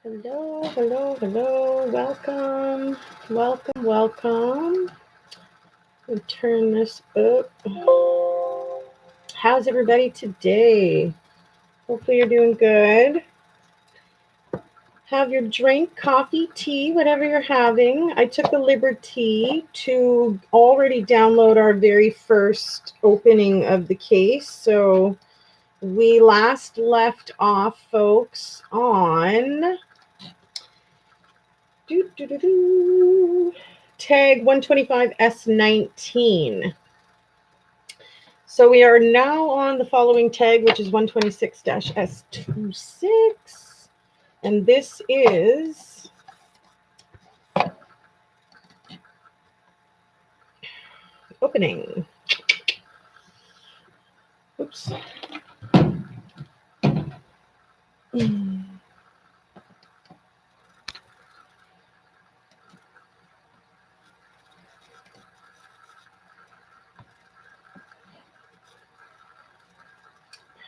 Hello, hello, hello. Welcome, welcome, welcome. Let me turn this up. How's everybody today? Hopefully you're doing good. Have your drink, coffee, tea, whatever you're having. I took the liberty to already download our very first opening of the case. So we last left off, folks, on tag 125S19. So we are now on the following tag, which is 126-S26. And this is opening. Oops.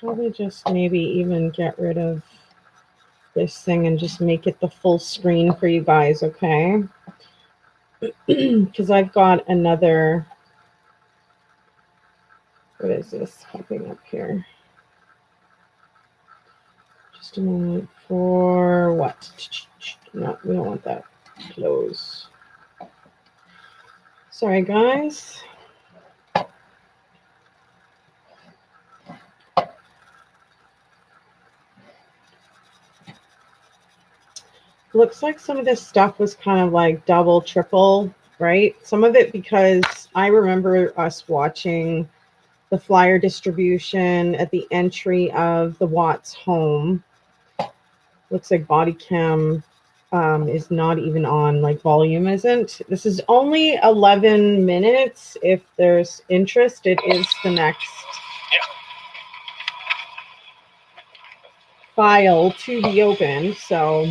Probably just maybe even get rid of this thing and just make it the full screen for you guys, okay? Because I've got another, what is this popping up here? Just a moment. For what? No, we don't want that. Close. Sorry, guys. Looks like some of this stuff was kind of like double, triple, right? Some of it because I remember us watching the flyer distribution at the entry of the Watts home. Looks like body cam is not even on, like volume isn't. This is only 11 minutes. If there's interest, it is the next file to be opened. So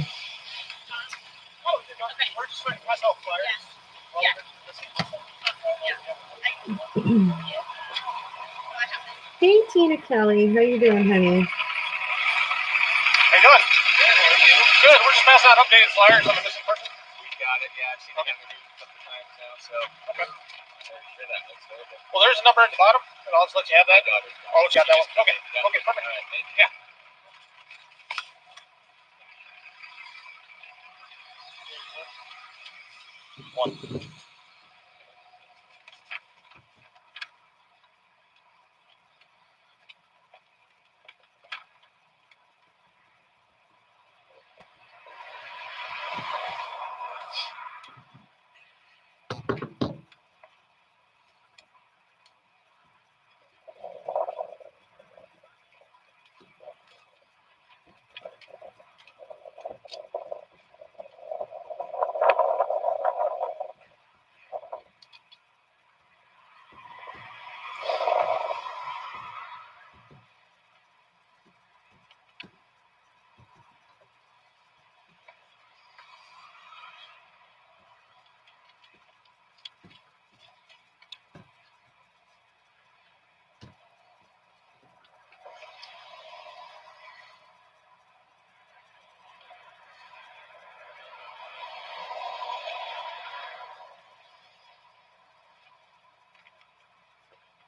hey, Tina Kelly, how you doing, honey? How you doing? Good. We're just passing out updated flyers on the missing person. We got it. Yeah, I've seen it a couple times now. So okay. Well, there's a number at the bottom, and I'll just let you have that. I'll let you have that one. Okay. Okay. Perfect. Yeah. One.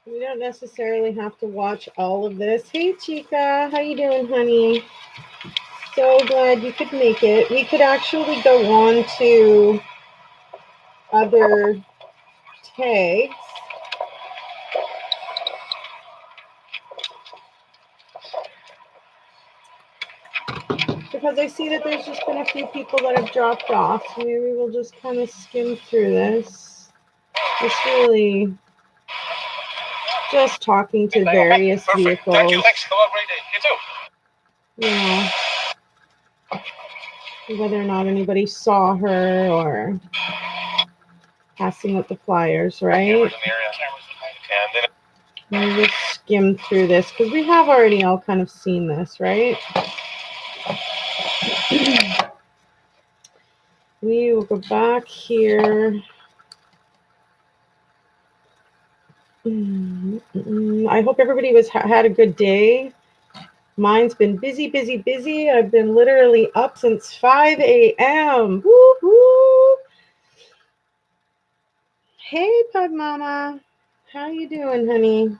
We don't necessarily have to watch all of this. Hey, Chica, how you doing, honey? So glad you could make it. We could actually go on to other tags. Because I see that there's just been a few people that have dropped off. So maybe we'll just kind of skim through this. It's really just talking to various vehicles. Thank you. Thanks. Have a great day. You know, whether or not anybody saw her or passing out the flyers, right? Let me just skim through this because we have already all kind of seen this, right? We will go back here. I hope everybody had a good day. Mine's been busy, busy, busy. I've been literally up since 5 a.m. Woo woo. Hey, Pug Mama. How you doing, honey?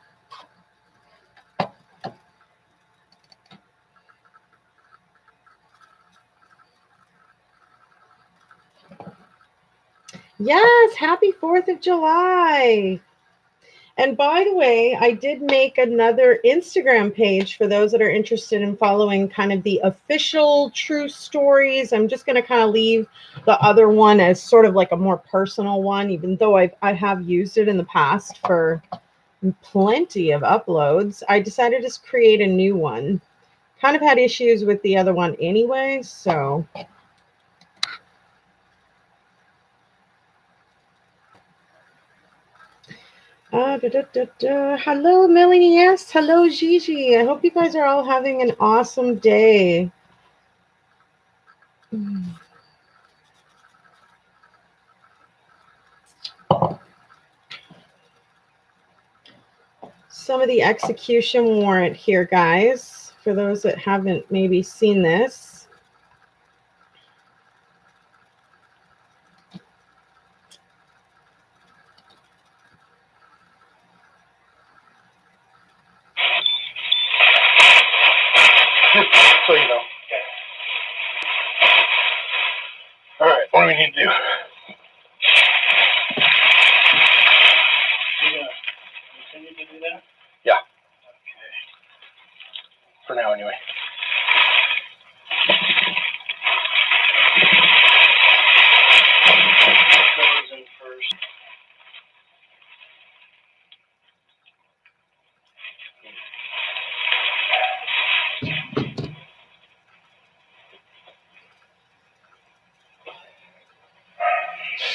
Yes, happy 4th of July. And by the way, I did make another Instagram page for those that are interested in following kind of the official true stories. I'm just going to kind of leave the other one as sort of like a more personal one, even though I have used it in the past for plenty of uploads. I decided to just create a new one. Kind of had issues with the other one anyway, so... Hello, Melanie. Yes. Hello, Gigi. I hope you guys are all having an awesome day. Some of the execution warrant here, guys, for those that haven't maybe seen this. So you know. All right, what do we need to do? You gonna continue to do that? Yeah. Okay. For now, anyway. Goes in first.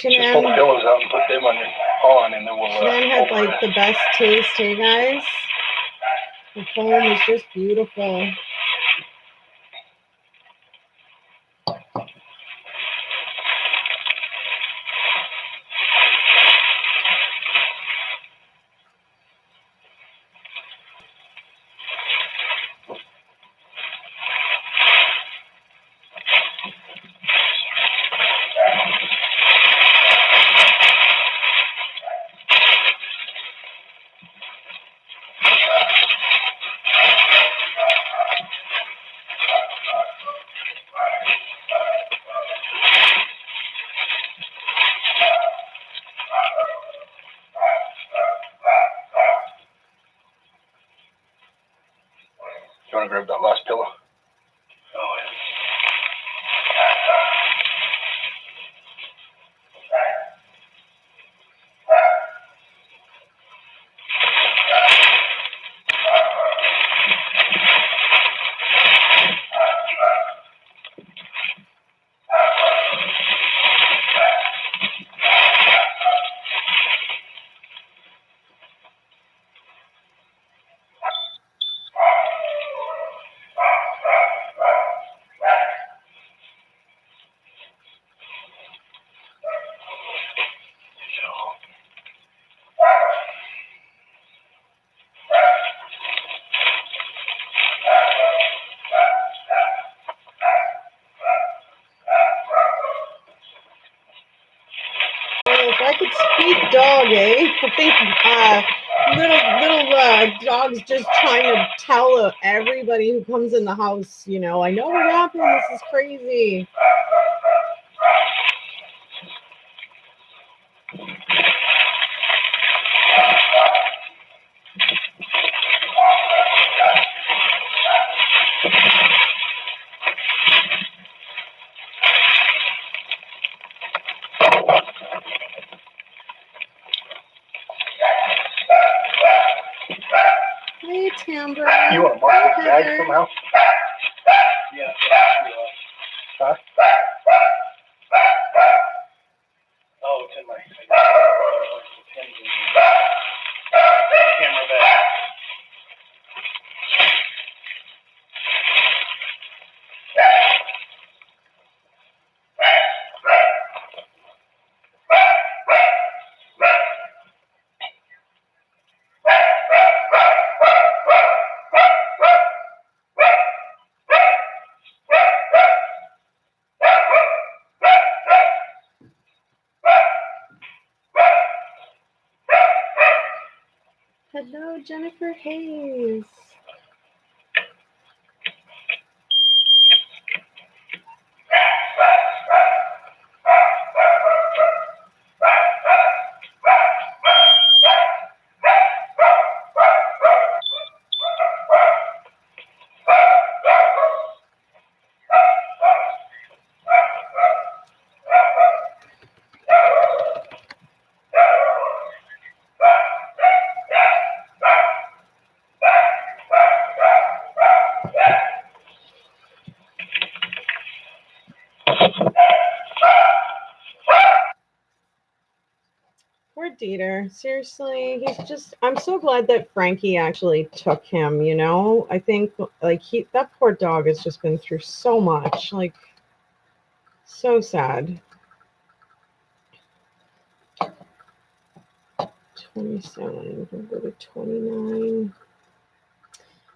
Just pull the pillows out and put them on, and then we'll. Shanann had like the best taste, hey guys. The foam is just beautiful. You want to grab that last pillow? Oh, yeah. If I could speak dog, eh? I think little dog's just trying to tell everybody who comes in the house, you know, I know what happened. This is crazy. Hey, Tambra. You want to mark this bag somehow? Yeah. Huh? Oh, it's in my camera bag. Hello, Jennifer Hayes. Poor Dieter. Seriously, he's just. I'm so glad that Frankie actually took him. You know, I think like that poor dog has just been through so much. Like, so sad. 27. We'll go to 29.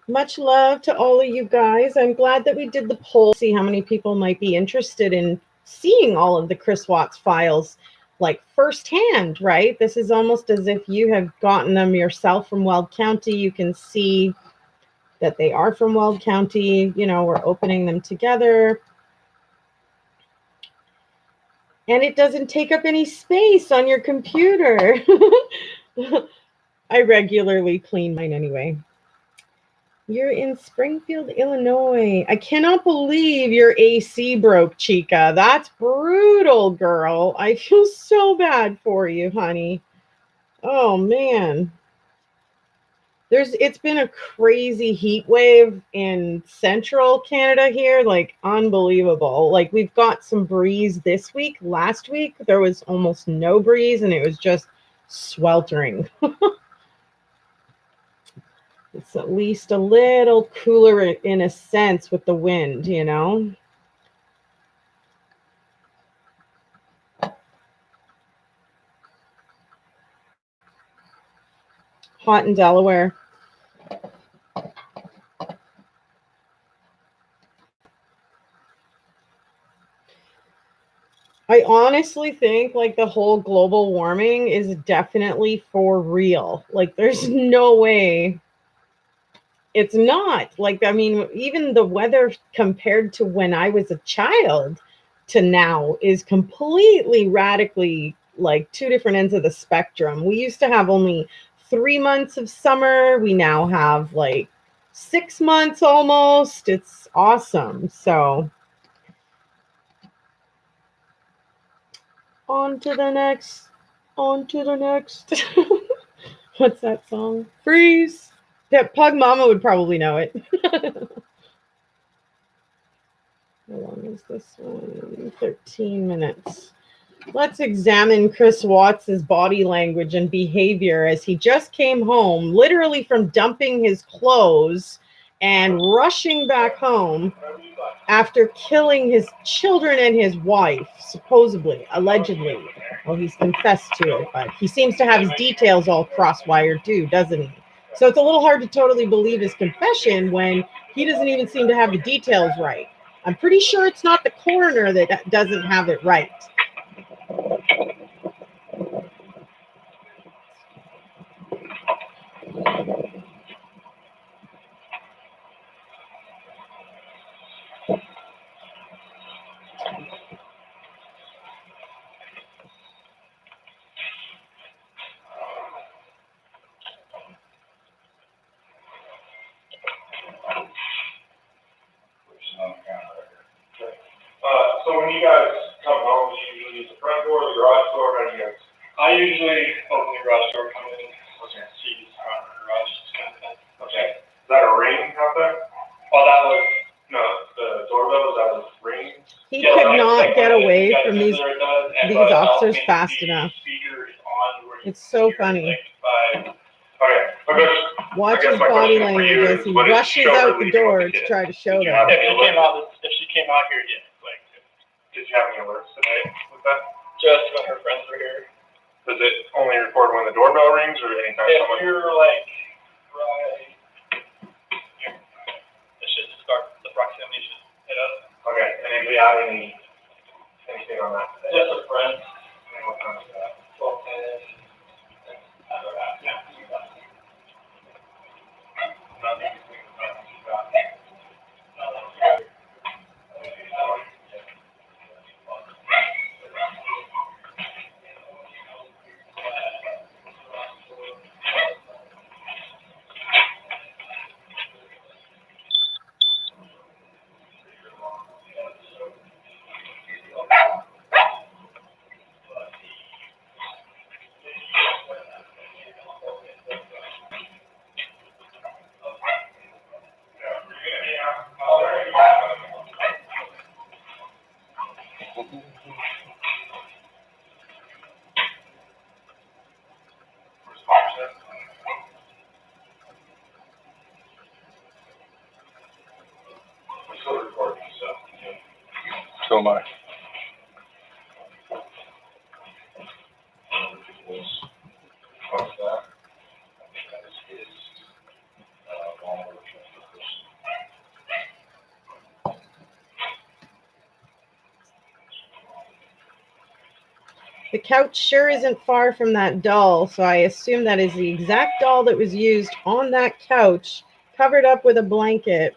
Much love to all of you guys. I'm glad that we did the poll. See how many people might be interested in seeing all of the Chris Watts files like firsthand, right? This is almost as if you have gotten them yourself from Weld County. You can see that they are from Weld County. You know, we're opening them together. And it doesn't take up any space on your computer. I regularly clean mine anyway. You're in Springfield, Illinois. I cannot believe your AC broke, Chica. That's brutal, girl. I feel so bad for you, honey. Oh, man. It's been a crazy heat wave in central Canada here, like unbelievable. Like we've got some breeze this week. Last week, there was almost no breeze and it was just sweltering. It's at least a little cooler in a sense with the wind, you know? Hot in Delaware. I honestly think like the whole global warming is definitely for real. Like there's no way it's not. Like, I mean, even the weather compared to when I was a child to now is completely radically like two different ends of the spectrum. We used to have only 3 months of summer. We now have like 6 months almost. It's awesome. So on to the next. On to the next. What's that song? Freeze. That Pug Mama would probably know it. How long is this one? 13 minutes. Let's examine Chris Watts' body language and behavior as he just came home, literally from dumping his clothes and rushing back home after killing his children and his wife, supposedly, allegedly. Well, he's confessed to it, but he seems to have his details all cross-wired too, doesn't he? So it's a little hard to totally believe his confession when he doesn't even seem to have the details right. I'm pretty sure it's not the coroner that doesn't have it right. So when you guys come home, do you usually use the front door or the garage door? How do you guys? I usually open the garage door, come in, see the front of the garage, kind of thing. Okay. Is that a ring out there? Oh, that was, no, the doorbell, is that a ring? He could not get away from these officers fast enough. It's so funny. Okay. Watch his body language as he rushes out the door to try to show them. If she came out here, yeah. Like, did you have any alerts today with that? Just when her friends were here. Does it only record when the doorbell rings or anytime someone? If you're like, right here, it should start the proximity should hit us. Okay, and if we have anything on that today? Just a friend. And what time is that? 12:10. So am I. The couch sure isn't far from that doll, so I assume that is the exact doll that was used on that couch, covered up with a blanket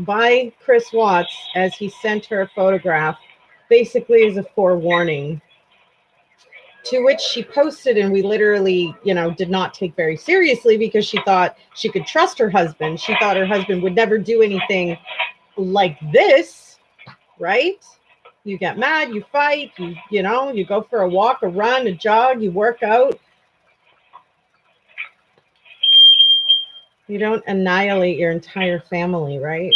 by Chris Watts as he sent her a photograph, basically as a forewarning. To which she posted, and we literally, did not take very seriously because she thought she could trust her husband. She thought her husband would never do anything like this, right? You get mad, you fight, you go for a walk, a run, a jog, you work out. You don't annihilate your entire family, right?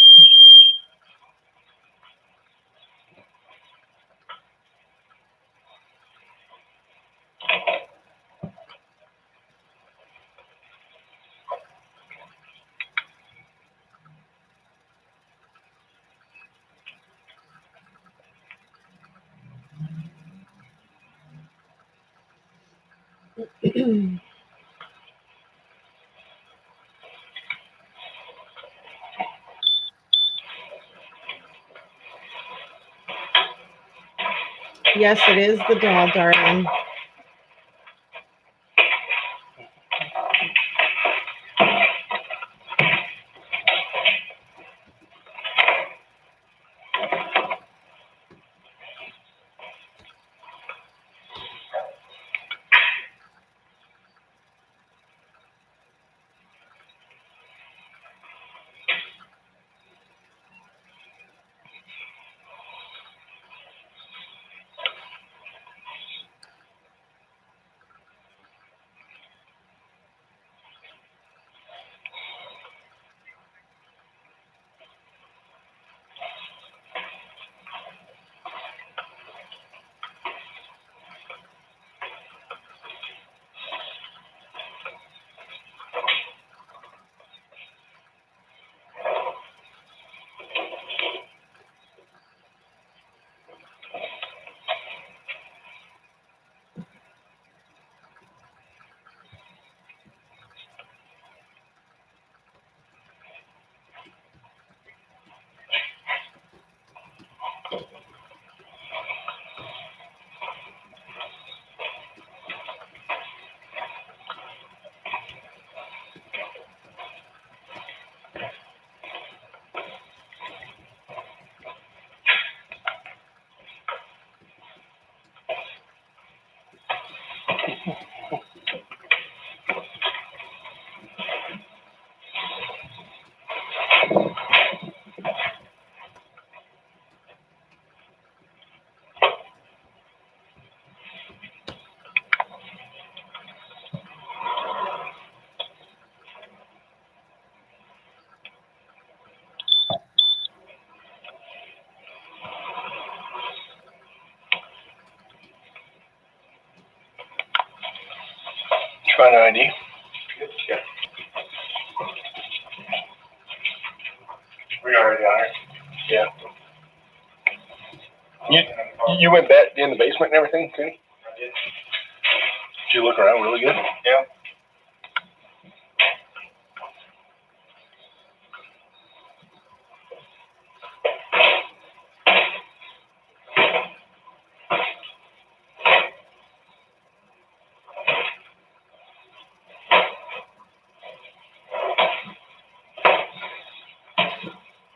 Yes, it is the doll, darling. Find an ID. Yeah. We already on it. Yeah. You went back in the basement and everything, too? I did. Did you look around really good? Yeah.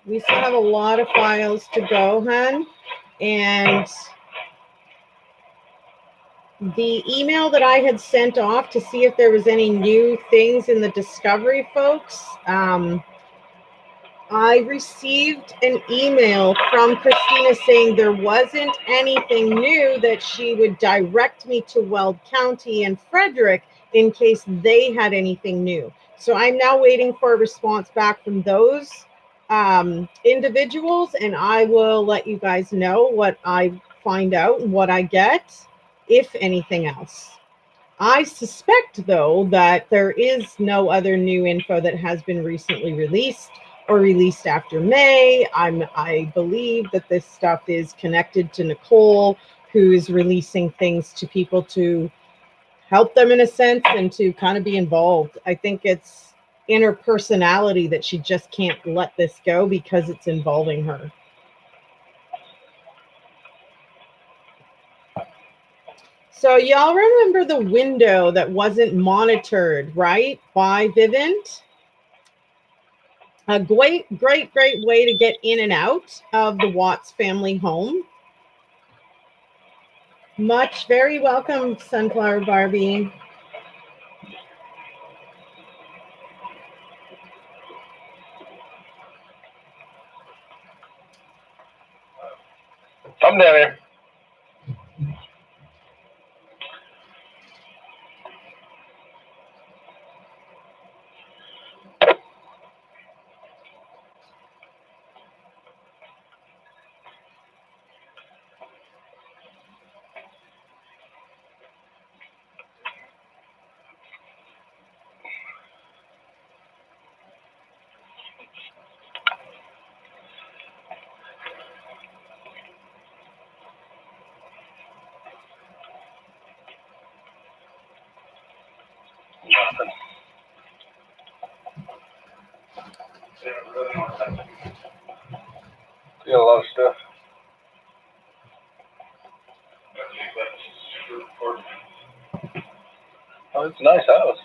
We still have a lot of files to go, hon. And the email that I had sent off to see if there was any new things in the discovery, folks, I received an email from Christina saying there wasn't anything new, that she would direct me to Weld County and Frederick in case they had anything new. So I'm now waiting for a response back from those individuals, and I will let you guys know what I find out and what I get, if anything else. I suspect, though, that there is no other new info that has been recently released. or released after May. I believe that this stuff is connected to Nicole, who's releasing things to people to help them in a sense and to kind of be involved. I think it's in her personality that she just can't let this go because it's involving her. So y'all remember the window that wasn't monitored, right, by Vivint? A great way to get in and out of the Watts family home. Very welcome, Sunflower Barbie. I'm down here. Nothing. Yeah, a lot of stuff. Oh, it's a nice house.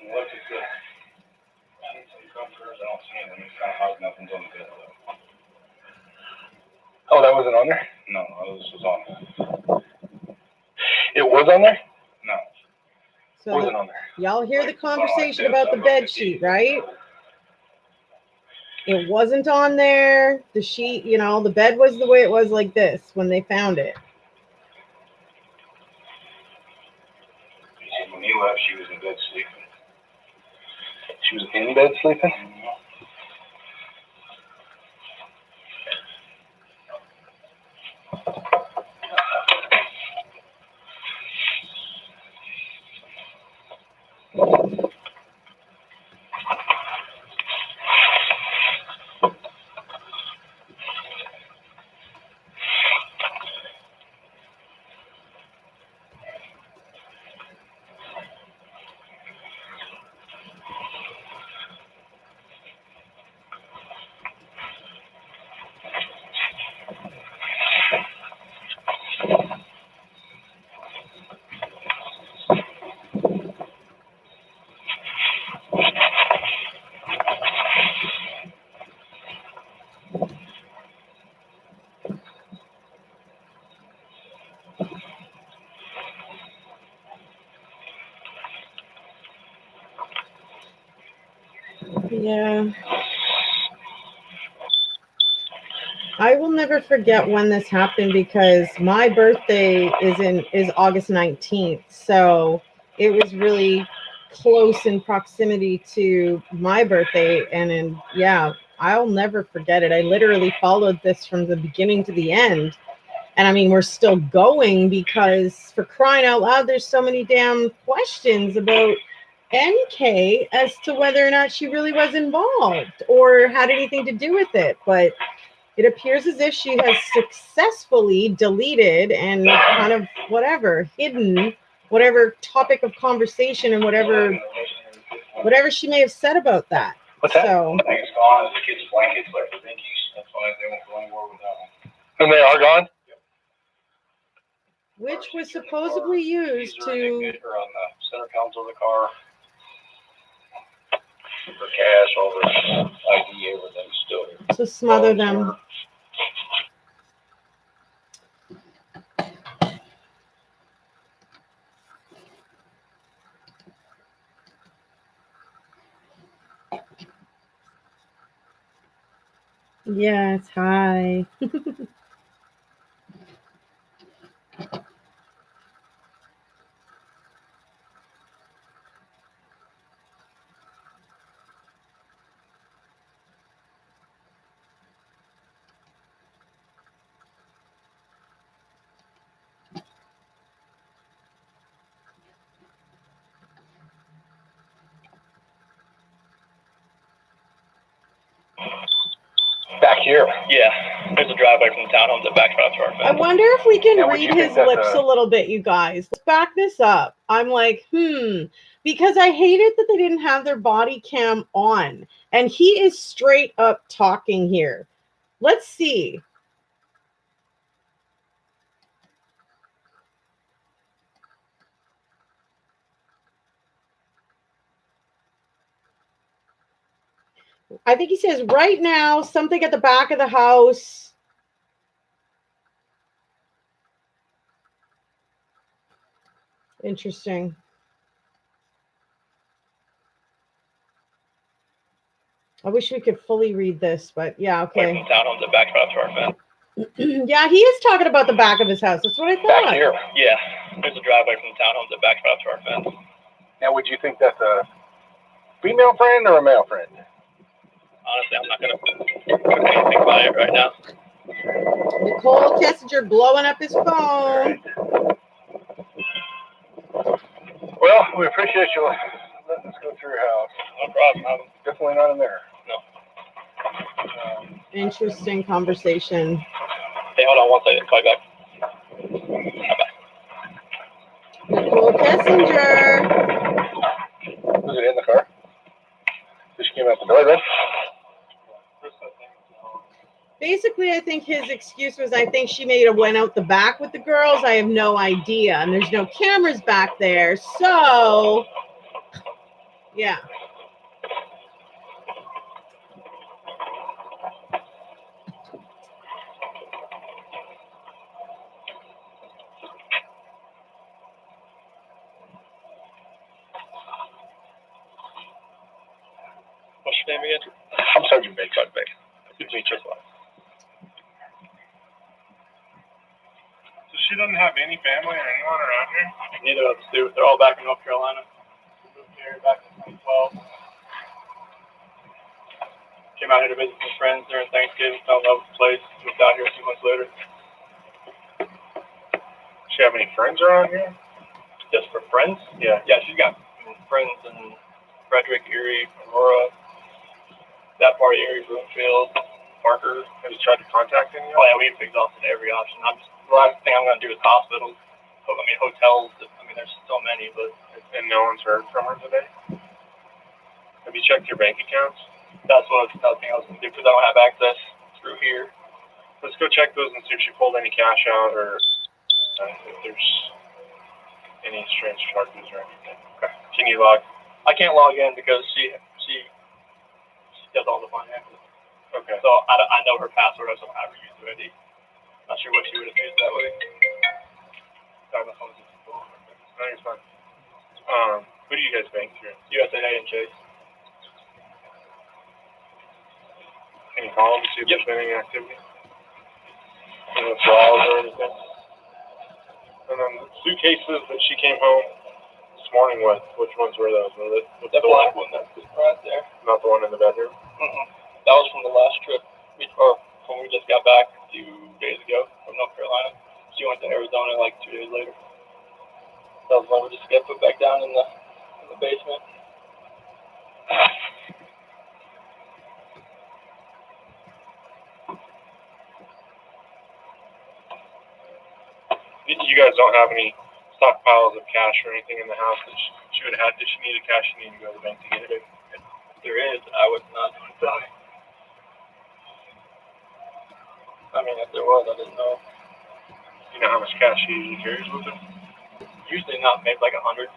Look at this. I need some comforters. I don't see anything. It's kind of hot. Nothing's on the bed though. Oh, that wasn't on there? No, this was on. It was on there? No. So Wasn't on there. Y'all hear the conversation about the bed sheet, right? It wasn't on there. The sheet, you know, the bed was the way it was like this when they found it. When he left, she was in bed sleeping. She was in bed sleeping? Yeah. I will never forget when this happened because my birthday is August 19th. So it was really close in proximity to my birthday. And yeah, I'll never forget it. I literally followed this from the beginning to the end. And I mean, we're still going because for crying out loud, there's so many damn questions about NK as to whether or not she really was involved or had anything to do with it, but it appears as if she has successfully deleted and kind of hidden whatever topic of conversation and whatever she may have said about that. What's that? So, I think it's gone. The kids' blankets left the Vinkies. That's why they won't go anywhere with that one. And they are gone? which was supposedly used Keys are in to. the ignition- or on the center console of the car. For cash, all the ID, everything's still here. To smother them. Yes, hi. Back here? Yeah. There's a driveway from the townhome that backs right up to our I fence. wonder if we can Now, would read you think his that's lips a little bit, you guys. Let's back this up. I'm like, because I hated that they didn't have their body cam on. And he is straight up talking here. Let's see. I think he says right now, something at the back of the house. Interesting. I wish we could fully read this, but yeah, okay. From the townhome that backs right up to our fence. Yeah, he is talking about the back of his house. That's what I thought. Back here? Yeah. There's a driveway from the townhome that backs right up to our fence. Now, would you think that's a female friend or a male friend? Honestly, I'm not going to put anything by it right now. Nicole Kessinger blowing up his phone. Well, we appreciate you letting us go through your house. No problem. I'm definitely not in there. No. Interesting conversation. Hey, hold on one second. Call you back. Bye-bye. Nicole Kessinger. Was it in the car? She came out the door then? Basically, I think his excuse was, I think she may have went out the back with the girls. I have no idea. And there's no cameras back there. So, yeah. What's your name again? I'm Sergeant Biggs. Sergeant Biggs. Good to meet you. So she doesn't have any family or anyone around here? Neither of us do. They're all back in North Carolina. We moved here back in 2012. Came out here to visit some friends during Thanksgiving, fell in love with the place, moved out here a few months later. Does she have any friends around here? Just for friends? Yeah. Yeah, she's got friends in Frederick, Erie, Aurora, that part of Erie, Broomfield, Parker. Have you tried to contact anyone? Oh yeah, we've exhausted every option. The last thing I'm going to do is hospitals. I mean, hotels. I mean, there's so many, but. And no one's heard from her today? Have you checked your bank accounts? That's what I was going to do because I don't have access through here. Let's go check those and see if she pulled any cash out or if there's any strange charges or anything. Okay. Can you log? I can't log in because she does all the finances. Okay. So I know her password. I just don't have her user ID. Not sure what she would have used that way. Sorry, my phone's just full. No, you're fine. Who do you guys bank through? USAA and Chase. Can you call them to see if there's been any activity? Any withdrawals or anything? And then the suitcases that she came home this morning with, which ones were those? Was it The black one that's right there. not the one in the bedroom? That was from the last trip, or when we just got back 2 days ago from North Carolina. She went to Arizona like 2 days later. That was when we just got put back down in the basement. You guys don't have any stockpiles of cash or anything in the house that she would have had. If she needed cash, she needed to go to the bank to get it. If there is, I would not do it without it. I mean, if there was, I didn't know. You know how much cash she usually carries with her? Usually not, maybe like 100.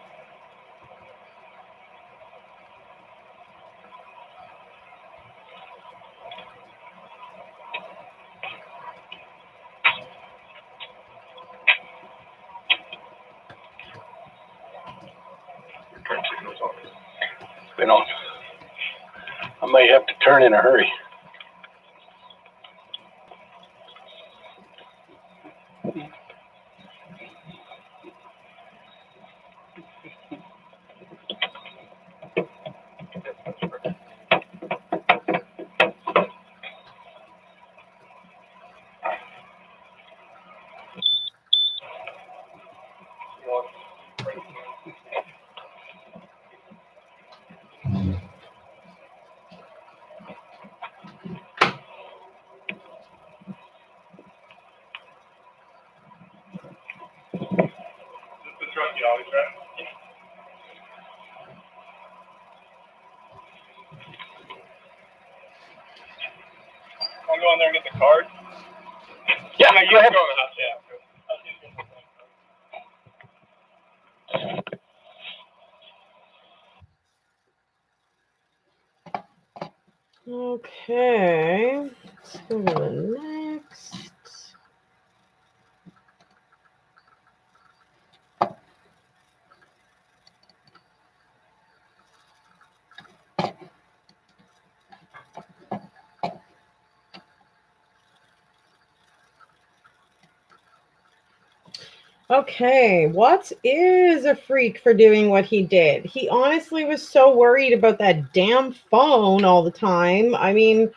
Turn signals on. It's been on. I may have to turn in a hurry. The truck you always drive? I'll go in there and get the card. Yeah, No, you go ahead. go in the house, yeah. Okay, let's go to the next. Okay, what is a freak for doing what he did? He honestly was so worried about that damn phone all the time. I mean,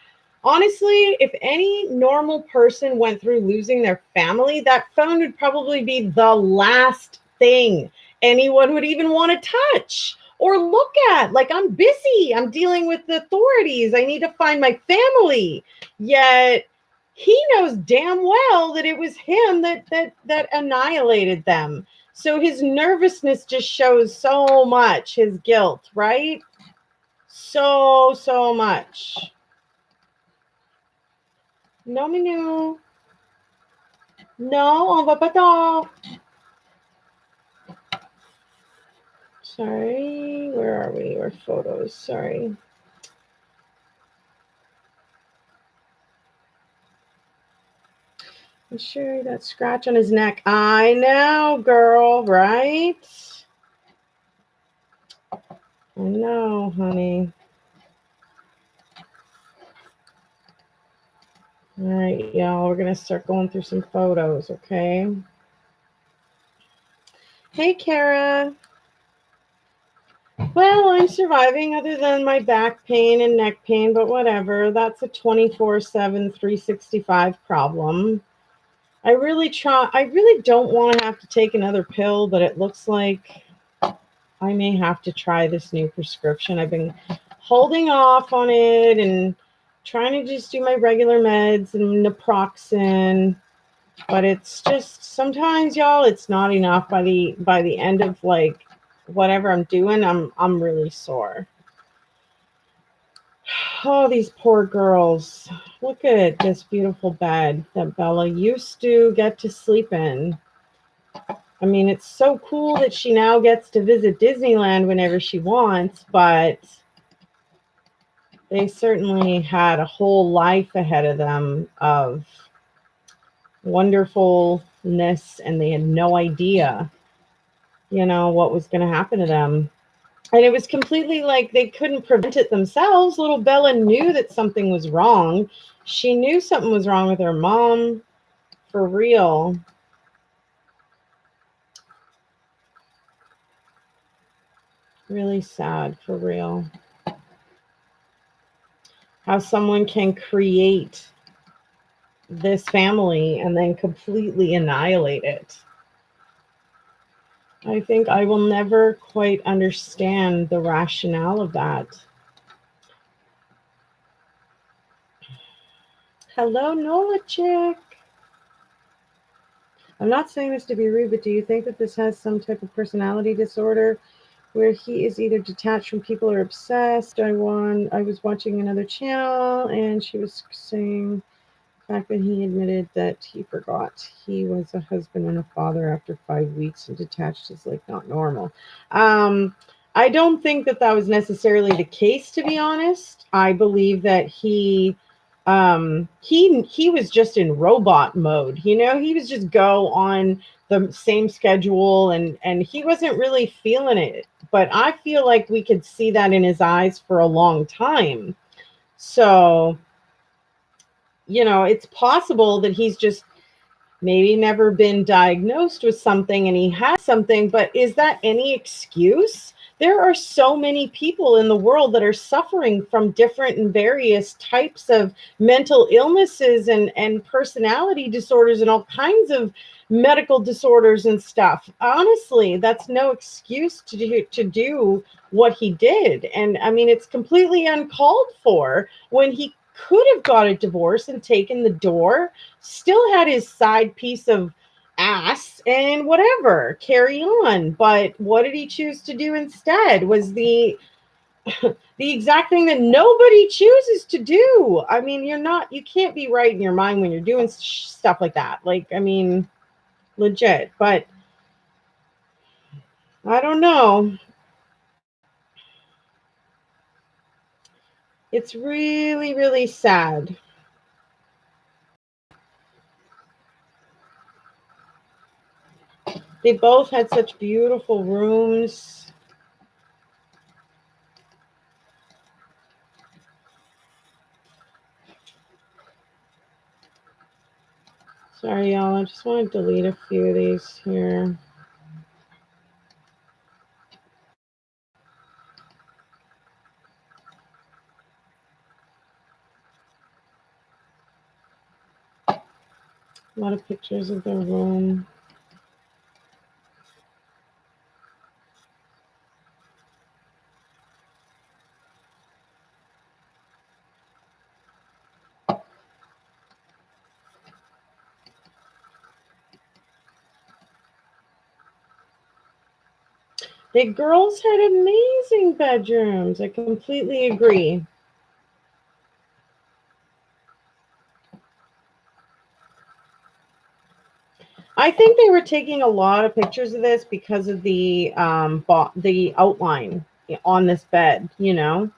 honestly, if any normal person went through losing their family, that phone would probably be the last thing anyone would even want to touch or look at. Like, I'm busy, I'm dealing with the authorities, I need to find my family. Yet he knows damn well that it was him that annihilated them. So his nervousness just shows so much his guilt, right? So much. No, Minou. No, on va pas tard. Sorry, where are we? Our photos, sorry. I'm sure that scratch on his neck. I know, girl, right? I know, honey. All right, y'all, we're going to start going through some photos, okay? Hey, Kara. Well, I'm surviving other than my back pain and neck pain, but whatever. That's a 24/7, 365 problem. I really don't want to have to take another pill, but it looks like I may have to try this new prescription. I've been holding off on it and trying to just do my regular meds and naproxen, but it's just sometimes, y'all, it's not enough. By the end of like whatever I'm doing, I'm really sore. Oh, these poor girls. Look at this beautiful bed that Bella used to get to sleep in. I mean, it's so cool that she now gets to visit Disneyland whenever she wants, but they certainly had a whole life ahead of them of wonderfulness, and they had no idea, what was going to happen to them. And it was completely like they couldn't prevent it themselves. Little Bella knew that something was wrong. She knew something was wrong with her mom, for real. Really sad, for real. How someone can create this family and then completely annihilate it. I think I will never quite understand the rationale of that. Hello, Nola Chick. I'm not saying this to be rude, but do you think that this has some type of personality disorder where he is either detached from people or obsessed? I was watching another channel and she was saying the fact that he admitted that he forgot he was a husband and a father after 5 weeks and detached is like not normal. I don't think that that was necessarily the case, to be honest. I believe that he was just in robot mode. You know, he was just go on the same schedule and he wasn't really feeling it. But I feel like we could see that in his eyes for a long time. So, you know, it's possible that he's just maybe never been diagnosed with something and he has something, but is that any excuse? There are so many people in the world that are suffering from different and various types of mental illnesses and personality disorders and all kinds of medical disorders and stuff. Honestly, that's no excuse to do what he did. And I mean, it's completely uncalled for when he could have got a divorce and taken the door, still had his side piece of ass and whatever, carry on. But what did he choose to do instead was the exact thing that nobody chooses to do. I mean, you can't be right in your mind when you're doing stuff like that. Like, I mean, legit. But I don't know. It's really, really sad. They both had such beautiful rooms. Sorry, y'all. I just want to delete a few of these here. A lot of pictures of their room. The girls had amazing bedrooms. I completely agree. I think they were taking a lot of pictures of this because of the outline on this bed. You know,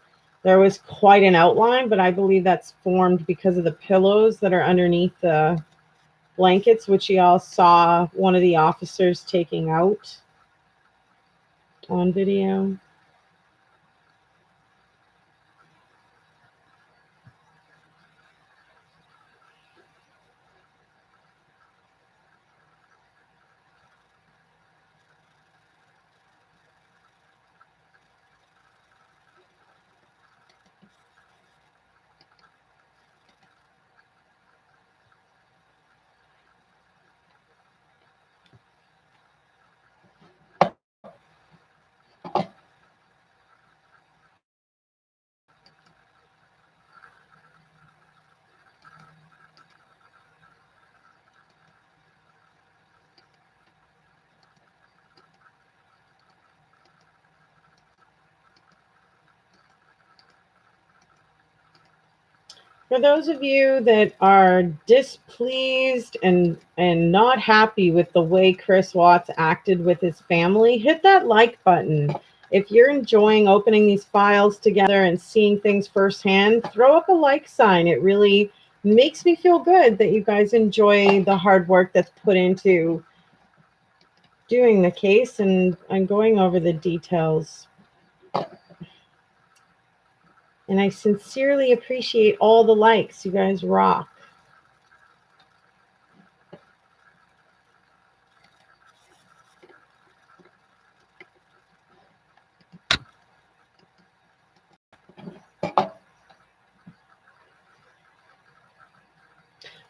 there was quite an outline, but I believe that's formed because of the pillows that are underneath the blankets, which y'all saw one of the officers taking out on video. For those of you that are displeased and not happy with the way Chris Watts acted with his family, hit that like button. If you're enjoying opening these files together and seeing things firsthand, throw up a like sign. It really makes me feel good that you guys enjoy the hard work that's put into doing the case and going over the details. And I sincerely appreciate all the likes. You guys rock.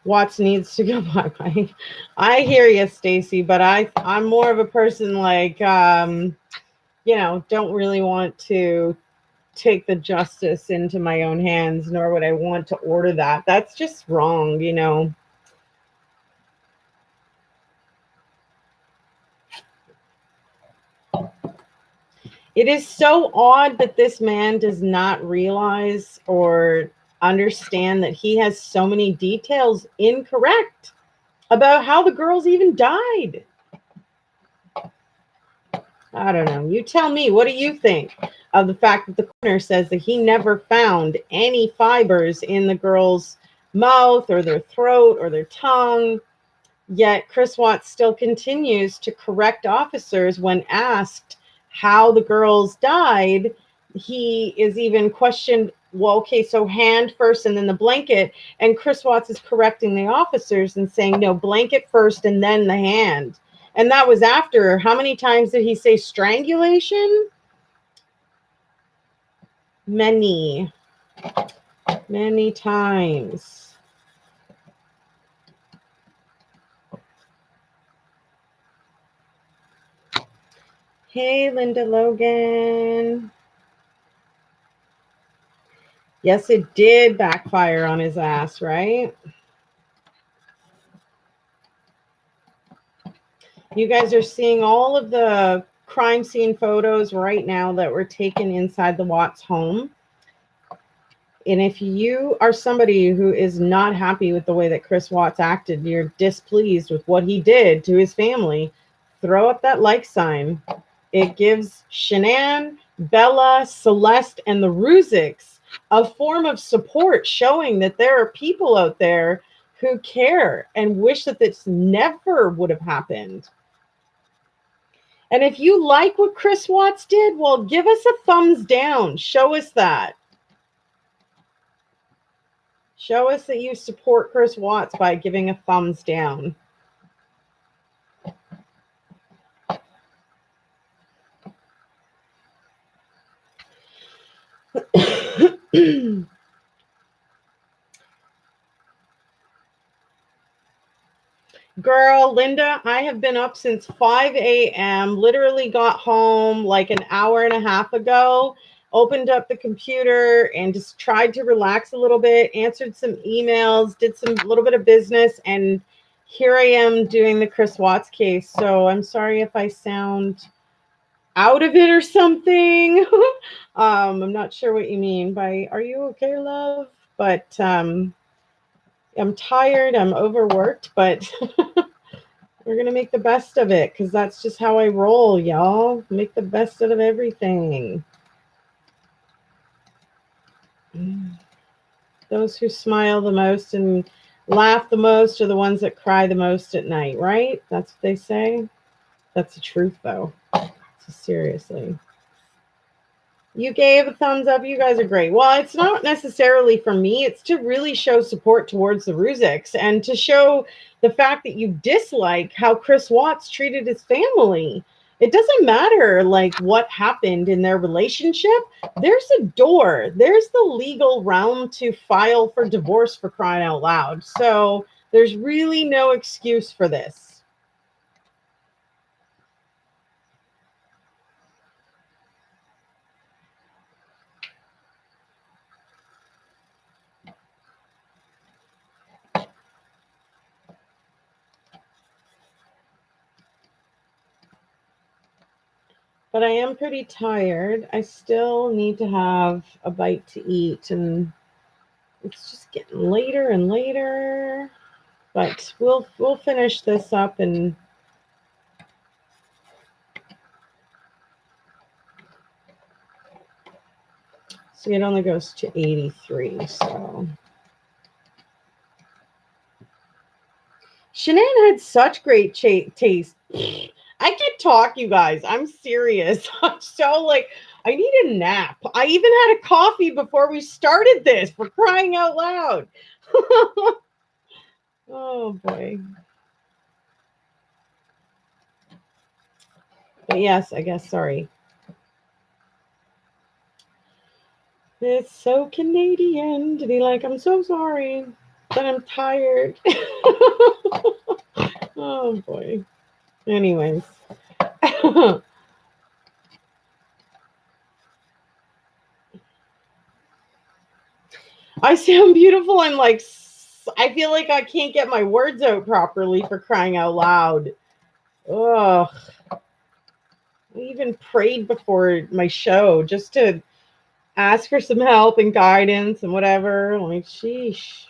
Watts needs to go bye-bye. I hear you, Stacy, but I'm more of a person like, you know, don't really want to take the justice into my own hands, nor would I want to order that. That's just wrong, you know. It is so odd that this man does not realize or understand that he has so many details incorrect about how the girls even died. I don't know. You tell me, what do you think of the fact that the coroner says that he never found any fibers in the girls' mouth or their throat or their tongue? Yet Chris Watts still continues to correct officers when asked how the girls died. He is even questioned, well, okay, so hand first and then the blanket. And Chris Watts is correcting the officers and saying, no, blanket first and then the hand. And that was after, how many times did he say strangulation? Many times. Hey, Linda Logan. Yes, it did backfire on his ass, right? You guys are seeing all of the crime scene photos right now that were taken inside the Watts home. And if you are somebody who is not happy with the way that Chris Watts acted, you're displeased with what he did to his family, throw up that like sign. It gives Shanann, Bella, Celeste, and the Ruziks a form of support, showing that there are people out there who care and wish that this never would have happened. And if you like what Chris Watts did, well, give us a thumbs down. Show us that. Show us that you support Chris Watts by giving a thumbs down. Girl, Linda, I have been up since 5 a.m. Literally got home like an hour and a half ago, opened up the computer and just tried to relax a little bit, answered some emails, did some little bit of business, and here I am doing the Chris Watts case. So I'm sorry if I sound out of it or something. I'm not sure what you mean by, are you okay, love? But I'm tired, I'm overworked, but we're going to make the best of it because that's just how I roll, y'all. Make the best out of everything. Those who smile the most and laugh the most are the ones that cry the most at night, right? That's what they say. That's the truth, though. So seriously. You gave a thumbs up. You guys are great. Well, it's not necessarily for me. It's to really show support towards the Ruziks and to show the fact that you dislike how Chris Watts treated his family. It doesn't matter like what happened in their relationship. There's a door. There's the legal realm to file for divorce, for crying out loud. So there's really no excuse for this. But I am pretty tired. I still need to have a bite to eat, and it's just getting later and later. But we'll finish this up, and see, it only goes to 83. So Shanann had such great taste. I can talk, you guys. I'm serious. I'm so like, I need a nap. I even had a coffee before we started this, for crying out loud. Oh, boy. But yes, I guess, sorry. It's so Canadian to be like, I'm so sorry, but I'm tired. Oh, boy. Anyways. I sound beautiful. I'm like, I feel like I can't get my words out properly, for crying out loud. Ugh. I even prayed before my show just to ask for some help and guidance and whatever. Like, sheesh.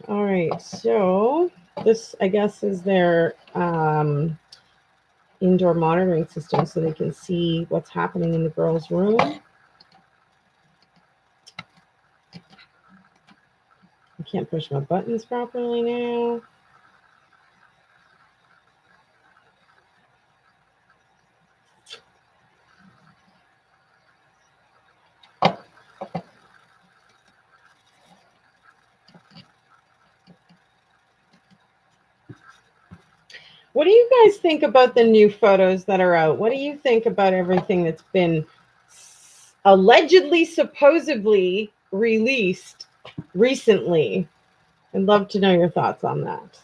All right, so this, I guess, is their indoor monitoring system so they can see what's happening in the girls' room. I can't push my buttons properly now. What do you guys think about the new photos that are out? What do you think about everything that's been allegedly, supposedly released recently? I'd love to know your thoughts on that.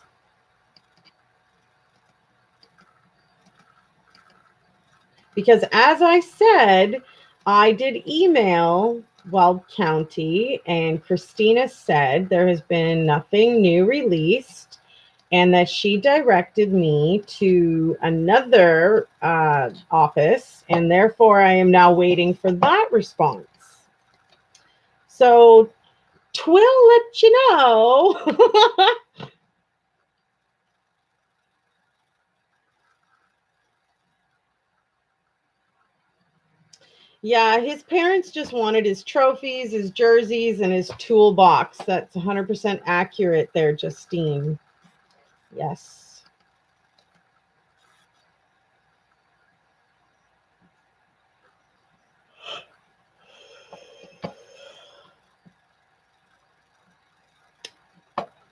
Because as I said, I did email Weld County, and Christina said there has been nothing new released, and that she directed me to another office, and therefore I am now waiting for that response. So, Twill let you know. Yeah, his parents just wanted his trophies, his jerseys, and his toolbox. That's 100% accurate there, Justine. Yes.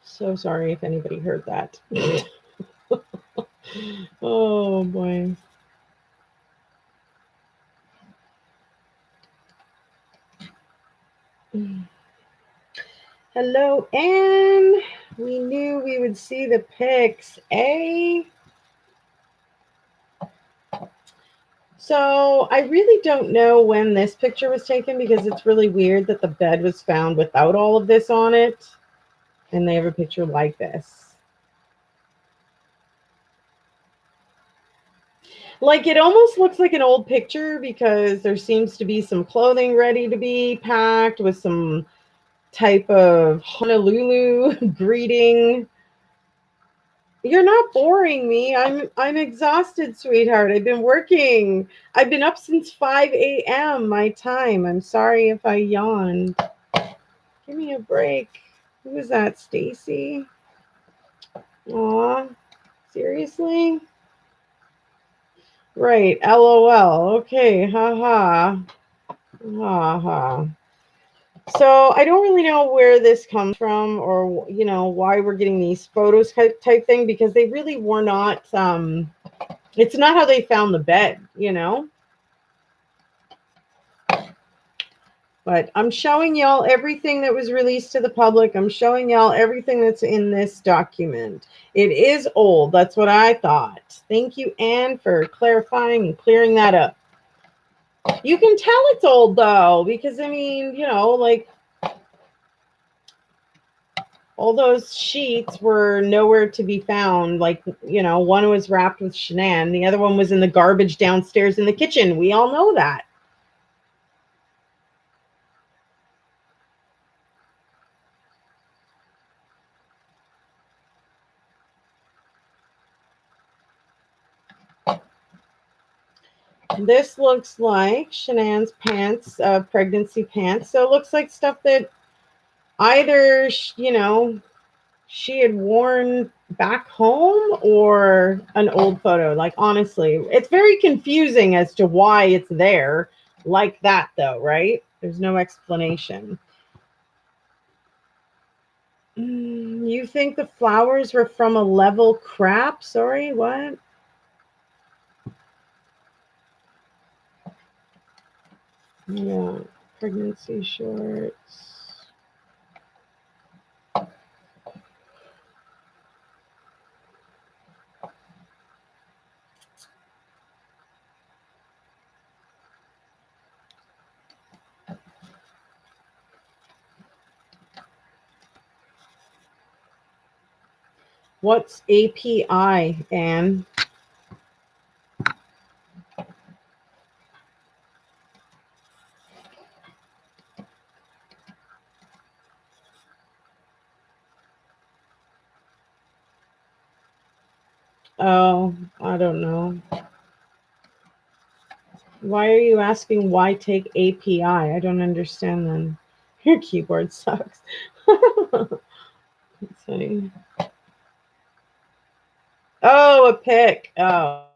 So sorry if anybody heard that. Oh, boy. Hello, Anne. We knew we would see the pics, eh? So I really don't know when this picture was taken because it's really weird that the bed was found without all of this on it. And they have a picture like this. Like, it almost looks like an old picture because there seems to be some clothing ready to be packed with some type of Honolulu greeting. You're not boring me. I'm exhausted, sweetheart. I've been working. I've been up since 5 a.m. my time. I'm sorry if I yawned. Give me a break. Who is that, Stacy? Aw, seriously? Right, LOL. Okay, haha. Haha. So I don't really know where this comes from, or why we're getting these photos type thing, because they really were not. It's not how they found the bed, But I'm showing y'all everything that was released to the public. I'm showing y'all everything that's in this document. It is old. That's what I thought. Thank you, Anne, for clarifying and clearing that up. You can tell it's old, though, because, I mean, like, all those sheets were nowhere to be found. Like, one was wrapped with Shanann. The other one was in the garbage downstairs in the kitchen. We all know that. This looks like Shanann's pants, pregnancy pants. So it looks like stuff that either, she had worn back home or an old photo. Like, honestly, it's very confusing as to why it's there like that, though, right? There's no explanation. You think the flowers were from a level crap? Sorry, what? Yeah, pregnancy shorts. What's API, Anne? Oh, I don't know. Why are you asking why take API? I don't understand then. Your keyboard sucks. Let's see. Oh, a pick. Oh.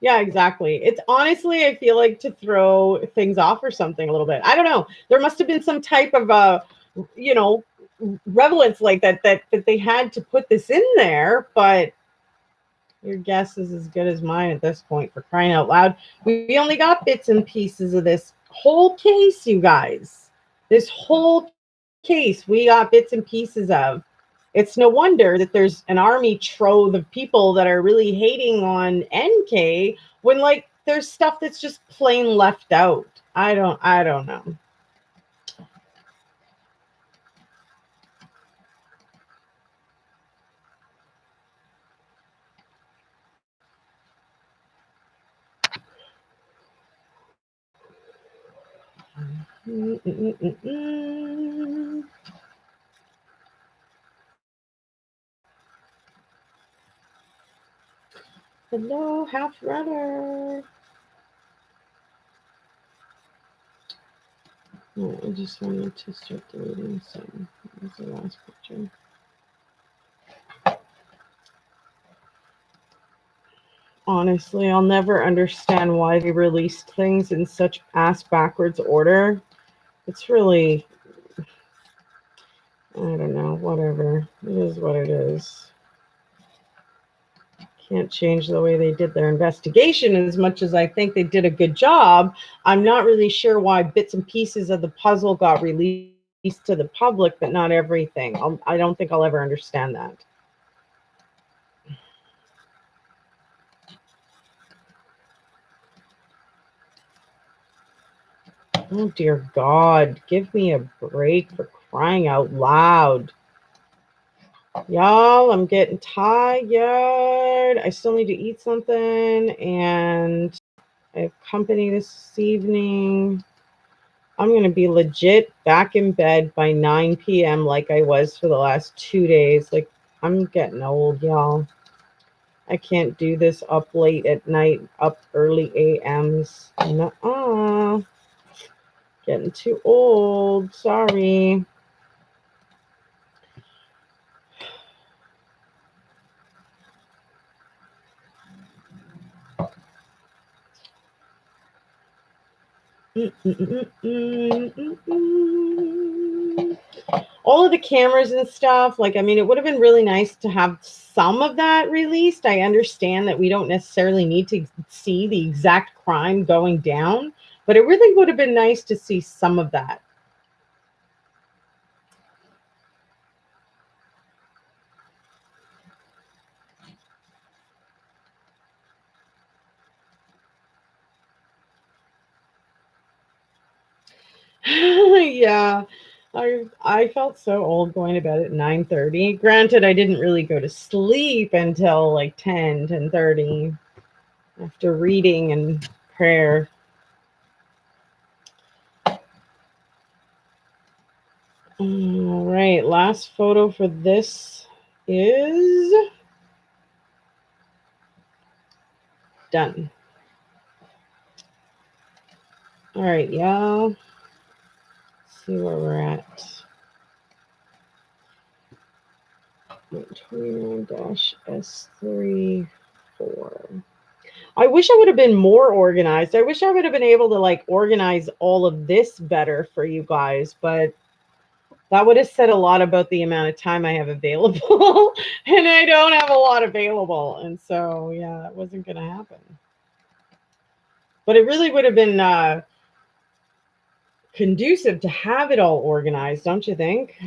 Yeah, exactly. It's honestly, I feel like to throw things off or something a little bit. I don't know. There must have been some type of you know, relevance like that they had to put this in there, but your guess is as good as mine at this point, for crying out loud. We only got bits and pieces of this whole case, you guys. This whole case we got bits and pieces of. It's no wonder that there's an army trove of people that are really hating on NK when, like, there's stuff that's just plain left out. I don't know. Hello, half runner. Oh, I just wanted to start deleting some. That was the last picture. Honestly, I'll never understand why they released things in such ass backwards order. It's really, I don't know, whatever. It is what it is. Can't change the way they did their investigation as much as I think they did a good job. I'm not really sure why bits and pieces of the puzzle got released to the public, but not everything. I don't think I'll ever understand that. Oh, dear God. Give me a break, for crying out loud. Y'all, I'm getting tired. I still need to eat something, and I have company this evening. I'm going to be legit back in bed by 9 p.m. like I was for the last 2 days. Like, I'm getting old, y'all. I can't do this up late at night, up early AMs. Nuh-uh. Getting too old. Sorry. All of the cameras and stuff, like, I mean, it would have been really nice to have some of that released. I understand that we don't necessarily need to see the exact crime going down, but it really would have been nice to see some of that. Yeah, I felt so old going to bed at 9:30. Granted, I didn't really go to sleep until like 10:30 after reading and prayer. All right, last photo for this is done. All right, y'all. Let's see where we're at. 29-S34. I wish I would have been more organized. I wish I would have been able to, like, organize all of this better for you guys, but that would have said a lot about the amount of time I have available. And I don't have a lot available. And so, yeah, that wasn't going to happen. But it really would have been conducive to have it all organized, don't you think?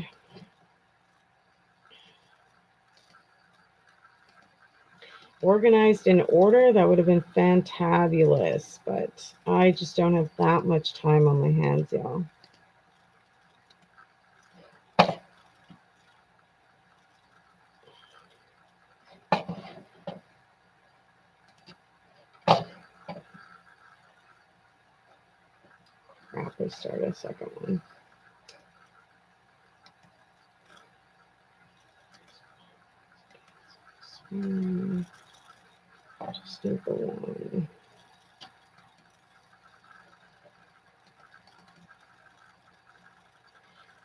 Organized in order, that would have been fantabulous, but I just don't have that much time on my hands, y'all. quickly start a second one. Just do the one.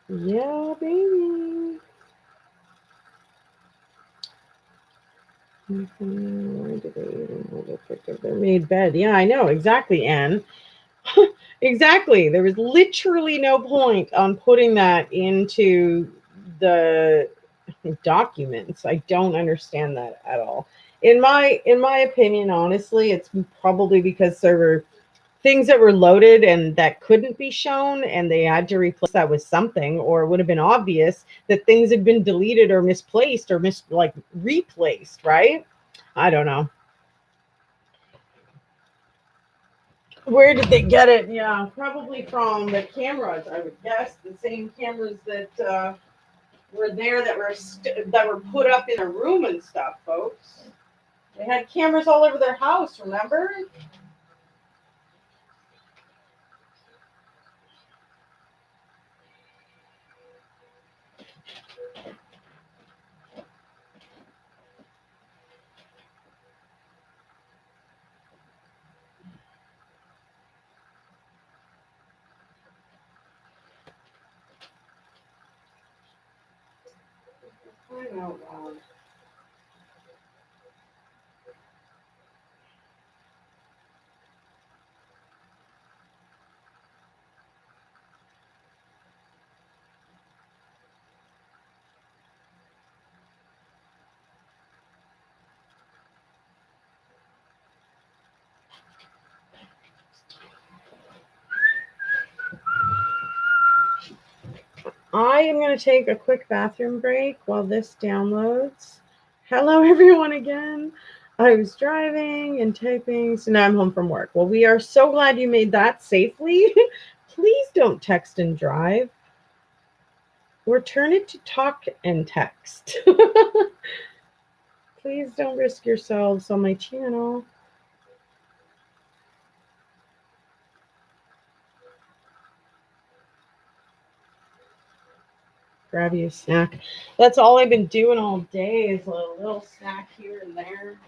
Yeah, baby. Why did they even have a pic of their made bed? Yeah, I know. Exactly, Anne. Exactly. There was literally no point on putting that into the documents. I don't understand that at all. In my opinion, honestly, it's probably because there were things that were loaded and that couldn't be shown, and they had to replace that with something, or it would have been obvious that things had been deleted or misplaced or replaced, right? I don't know. Where did they get it? Yeah, probably from the cameras, I would guess. The same cameras that were there that were put up in a room and stuff, folks. They had cameras all over their house, remember? I know. I am going to take a quick bathroom break while this downloads. Hello, everyone, again. I was driving and typing, so now I'm home from work. Well, we are so glad you made that safely. Please don't text and drive, or turn it to talk and text. Please don't risk yourselves on my channel. Grab you a snack. That's all I've been doing all day is a little snack here and there.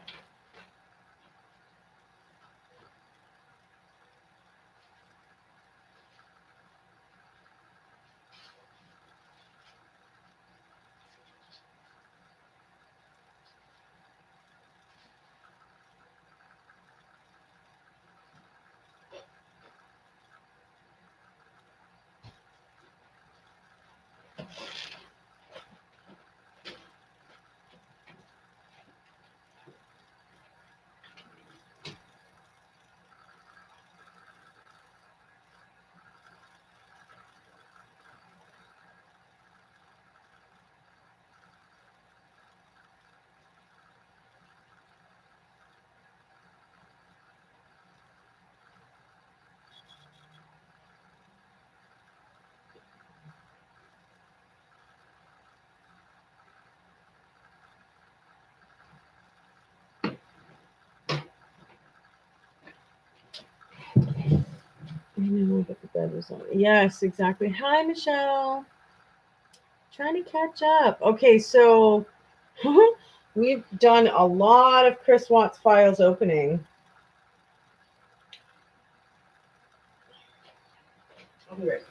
I know, but the bed was on. Yes, exactly. Hi, Michelle. Trying to catch up. Okay, so we've done a lot of Chris Watts files opening. I'll be right back.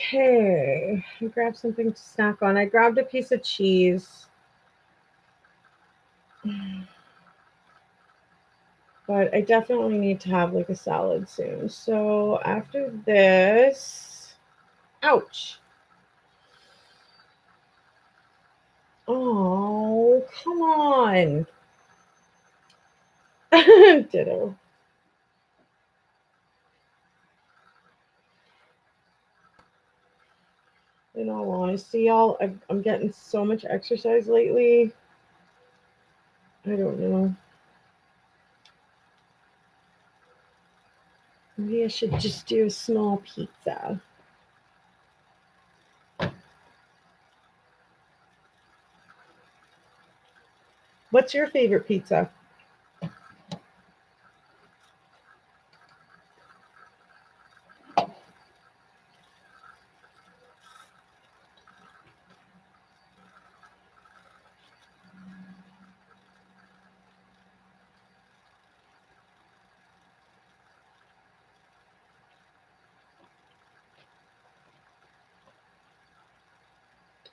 Okay, I grabbed something to snack on. I grabbed a piece of cheese. But I definitely need to have like a salad soon. So after this, ouch. Oh, come on. Ditto. In all honesty, y'all, I'm getting so much exercise lately. I don't know. Maybe I should just do a small pizza. What's your favorite pizza?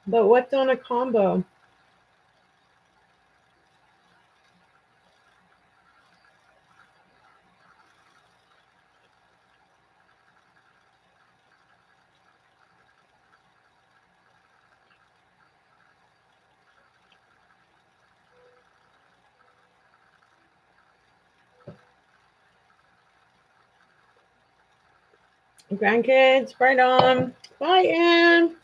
But what's on a combo? Grandkids, right on. Bye, Anne.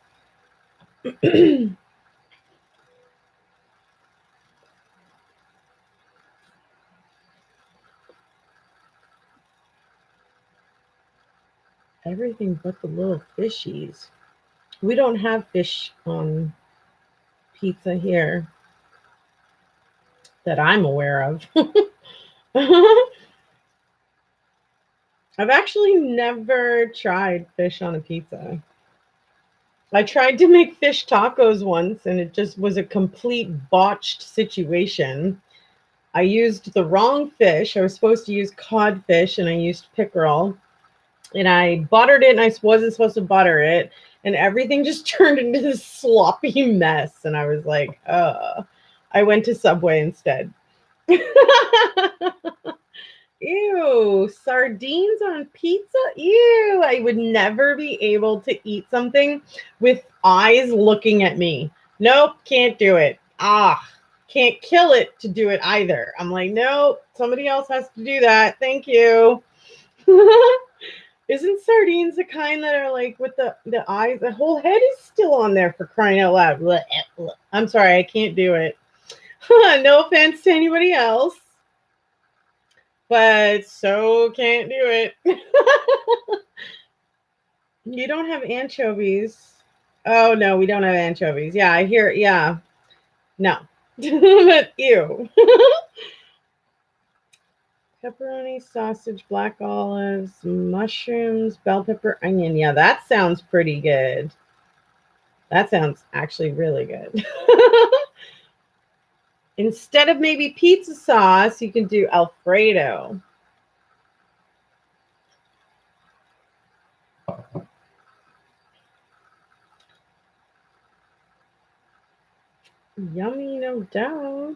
Everything but the little fishies. We don't have fish on pizza here that I'm aware of. I've actually never tried fish on a pizza. I tried to make fish tacos once and it just was a complete botched situation. I used the wrong fish. I was supposed to use codfish and I used pickerel. And I buttered it and I wasn't supposed to butter it. And everything just turned into this sloppy mess. And I was like, I went to Subway instead. Ew, sardines on pizza? Ew, I would never be able to eat something with eyes looking at me. Nope, can't do it. Can't kill it to do it either. I'm like, nope, somebody else has to do that. Thank you. Isn't sardines the kind that are like with the eyes? The whole head is still on there, for crying out loud. I'm sorry, I can't do it. No offense to anybody else, but so can't do it. You don't have anchovies. Oh, no, we don't have anchovies. Yeah, I hear. Yeah. No. But ew. Pepperoni, sausage, black olives, mushrooms, bell pepper, onion. Yeah, that sounds pretty good. That sounds actually really good. Instead of maybe pizza sauce, you can do Alfredo. Yummy, no doubt.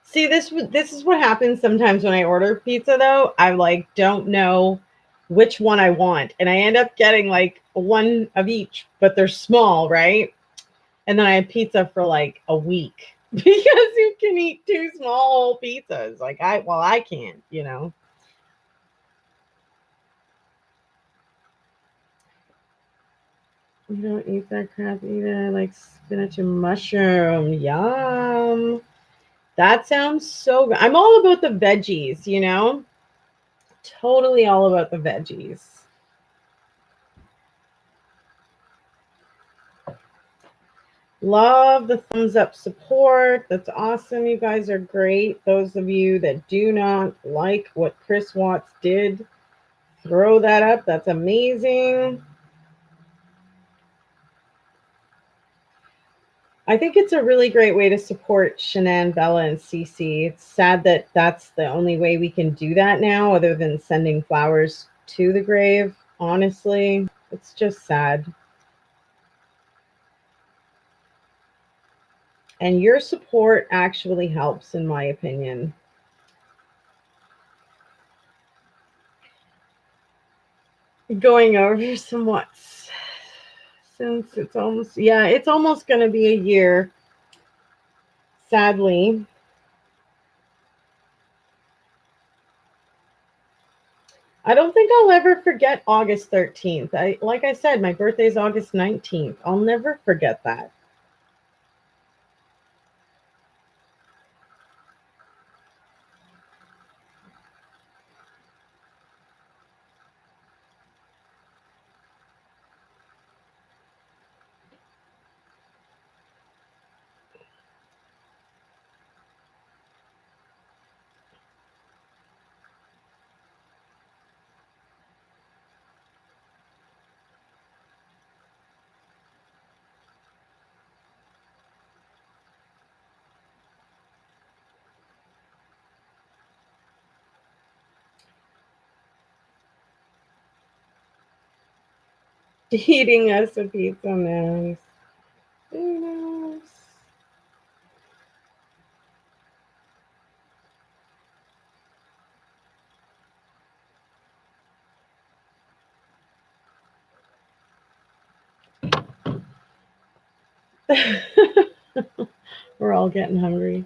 See, this is what happens sometimes when I order pizza, though. I like don't know which one I want, and I end up getting like one of each, but they're small, right? And then I have pizza for like a week because you can eat two small pizzas. Like I can't, you know. You don't eat that crap either, like spinach and mushroom. Yum. That sounds so good. I'm all about the veggies, you know? Totally all about the veggies. Love the thumbs up support. That's awesome. You guys are great. Those of you that do not like what Chris Watts did, throw that up. That's amazing. I think it's a really great way to support Shanann, Bella, and Cece. It's sad that that's the only way we can do that now, other than sending flowers to the grave, honestly. It's just sad. And your support actually helps, in my opinion. Going over somewhat since it's almost, yeah, it's almost going to be a year, sadly. I don't think I'll ever forget August 13th. Like I said, my birthday is August 19th. I'll never forget that. Eating us a pizza, nice. Nice. We're all getting hungry.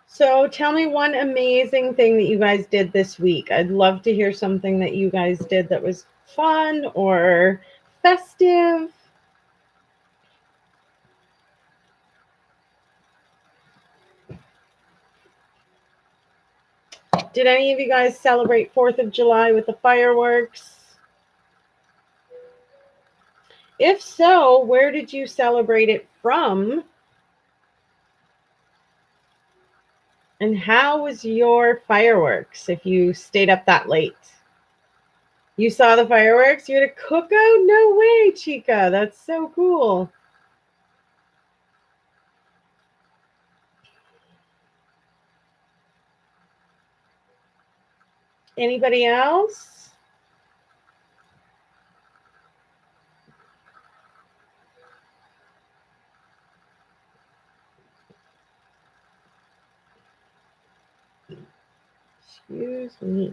So tell me one amazing thing that you guys did this week. I'd love to hear something that you guys did that was fun or festive. Did any of you guys celebrate 4th of July with the fireworks? If so, where did you celebrate it from? And how was your fireworks if you stayed up that late? You saw the fireworks? You had a cookout? No way, Chica. That's so cool. Anybody else? Excuse me.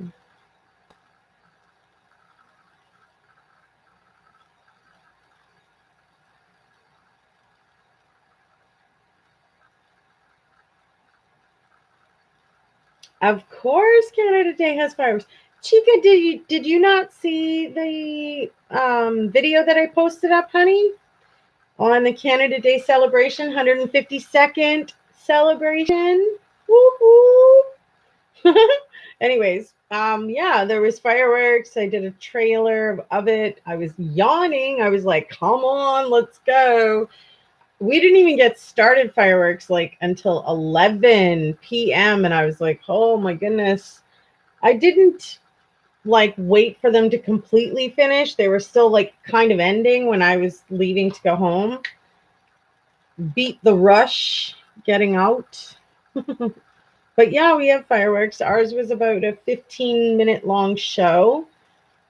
Of course, Canada Day has fireworks. Chica, did you not see the video that I posted up, honey? On the Canada Day celebration, 152nd celebration. Woo woo. Anyways, yeah, there was fireworks. I did a trailer of it. I was yawning. I was like, come on, let's go. We didn't even get started fireworks like until 11 p.m. And I was like, oh my goodness. I didn't like wait for them to completely finish. They were still like kind of ending when I was leaving to go home. Beat the rush getting out. But yeah, we have fireworks. Ours was about a 15-minute long show.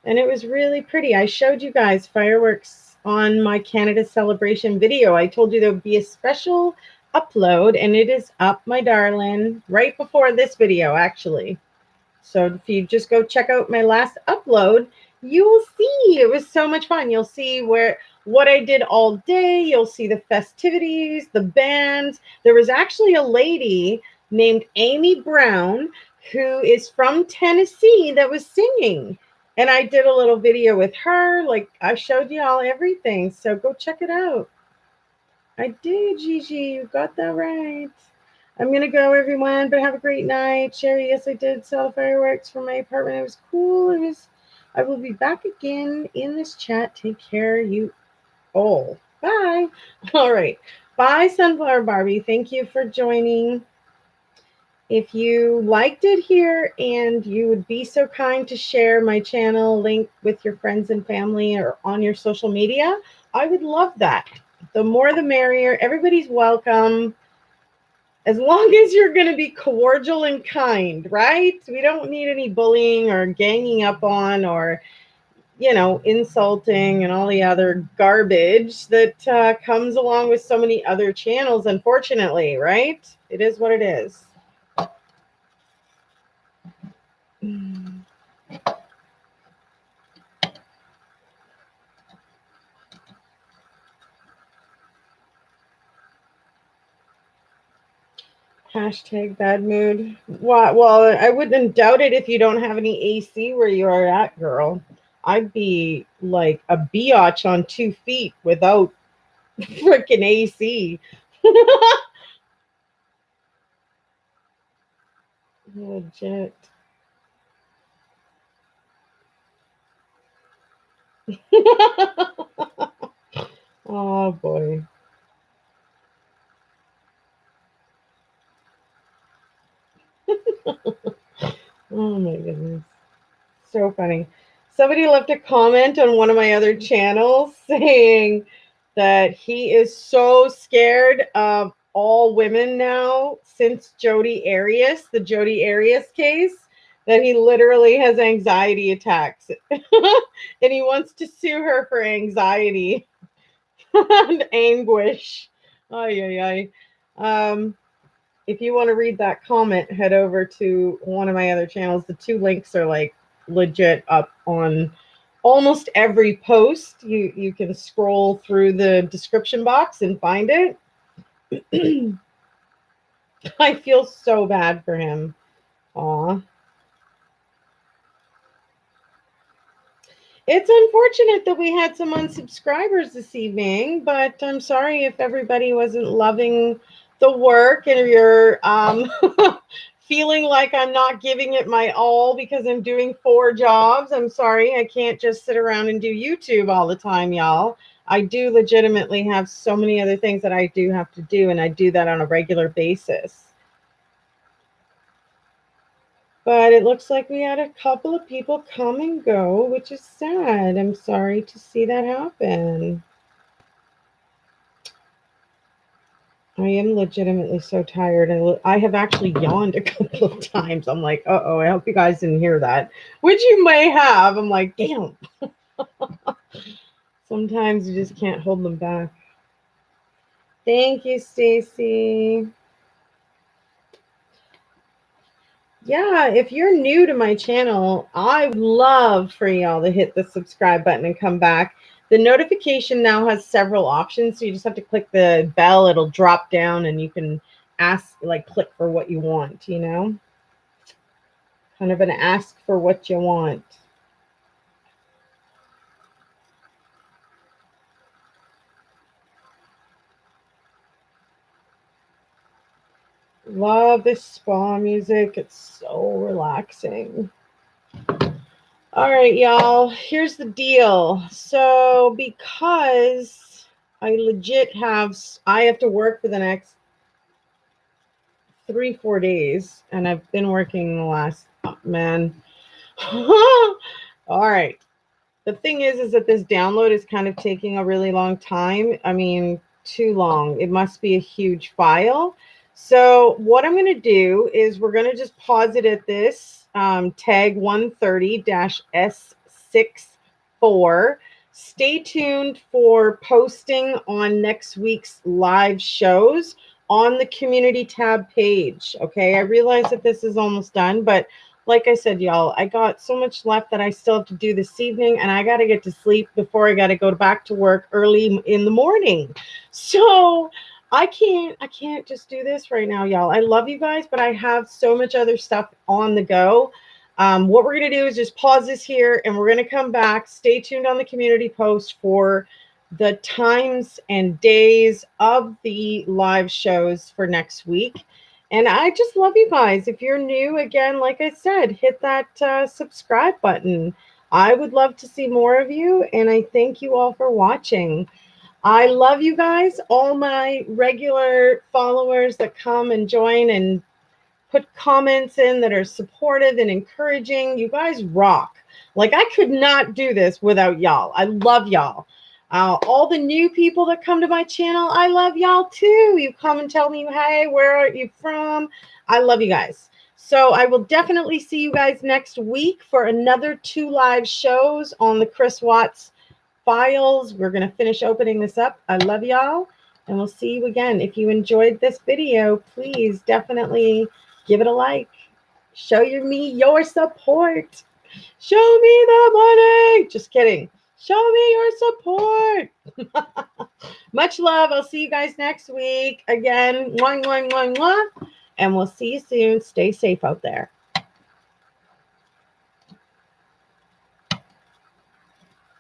And it was really pretty. I showed you guys fireworks on my Canada Celebration video. I told you there would be a special upload, and it is up, my darling, right before this video, actually. So if you just go check out my last upload, you will see. It was so much fun. You'll see where what I did all day. You'll see the festivities, the bands. There was actually a lady named Amy Brown who is from Tennessee that was singing. And I did a little video with her. Like, I showed y'all everything. So go check it out. I did, Gigi. You got that right. I'm going to go, everyone, but have a great night. Sherry, yes, I did sell the fireworks from my apartment. It was cool. I will be back again in this chat. Take care, you all. Bye. All right. Bye, Sunflower Barbie. Thank you for joining. If you liked it here and you would be so kind to share my channel link with your friends and family or on your social media, I would love that. The more the merrier. Everybody's welcome. As long as you're going to be cordial and kind, right? We don't need any bullying or ganging up on or, insulting and all the other garbage that comes along with so many other channels, unfortunately, right? It is what it is. Hashtag bad mood. Well, I wouldn't doubt it if you don't have any AC where you are at, girl. I'd be like a biatch on 2 feet without freaking AC. Legit. Oh boy. Oh my goodness. So funny. Somebody left a comment on one of my other channels saying that he is so scared of all women now since Jodi Arias, the Jodi Arias case, that he literally has anxiety attacks. And he wants to sue her for anxiety and anguish. Ay, ay, ay. If you want to read that comment, head over to one of my other channels. The 2 links are like legit up on almost every post. You can scroll through the description box and find it. I feel so bad for him. Aw. It's unfortunate that we had some unsubscribers this evening, but I'm sorry if everybody wasn't loving the work and you're feeling like I'm not giving it my all because I'm doing 4 jobs. I'm sorry. I can't just sit around and do YouTube all the time, y'all. I do legitimately have so many other things that I do have to do, and I do that on a regular basis. But it looks like we had a couple of people come and go, which is sad. I'm sorry to see that happen. I am legitimately so tired. I have actually yawned a couple of times. I'm like, uh-oh, I hope you guys didn't hear that. Which you may have. I'm like, damn. Sometimes you just can't hold them back. Thank you, Stacy. Yeah, if you're new to my channel, I would love for y'all to hit the subscribe button and come back. The notification now has several options, so you just have to click the bell. It'll drop down, and you can click for what you want, Kind of an ask for what you want. Love this spa music. It's so relaxing. All right, y'all. Here's the deal. So because I legit I have to work for the next 3-4 days, and I've been working the last, man. All right. The thing is that this download is kind of taking a really long time. I mean, too long. It must be a huge file. So what I'm going to do is we're going to just pause it at this tag 130-S64. Stay tuned for posting on next week's live shows on the community tab page. Okay, I realize that this is almost done, but like I said, y'all, I got so much left that I still have to do this evening, and I got to get to sleep before I got to go back to work early in the morning. So I can't just do this right now, y'all. I love you guys, but I have so much other stuff on the go. What we're going to do is just pause this here, and we're going to come back. Stay tuned on the community post for the times and days of the live shows for next week. And I just love you guys. If you're new, again, like I said, hit that subscribe button. I would love to see more of you, and I thank you all for watching. I love you guys, all my regular followers that come and join and put comments in that are supportive and encouraging. You guys rock. Like, I could not do this without y'all. I love y'all. All the new people that come to my channel, I love y'all too. You come and tell me, hey, where are you from? I love you guys. So I will definitely see you guys next week for another 2 live shows on the Chris Watts files. We're going to finish opening this up. I love y'all, and we'll see you again. If you enjoyed this video, please definitely give it a like. Show me your support. Show me the money. Just kidding. Show me your support. Much love. I'll see you guys next week. Again, mwah, mwah, mwah, mwah. And we'll see you soon. Stay safe out there.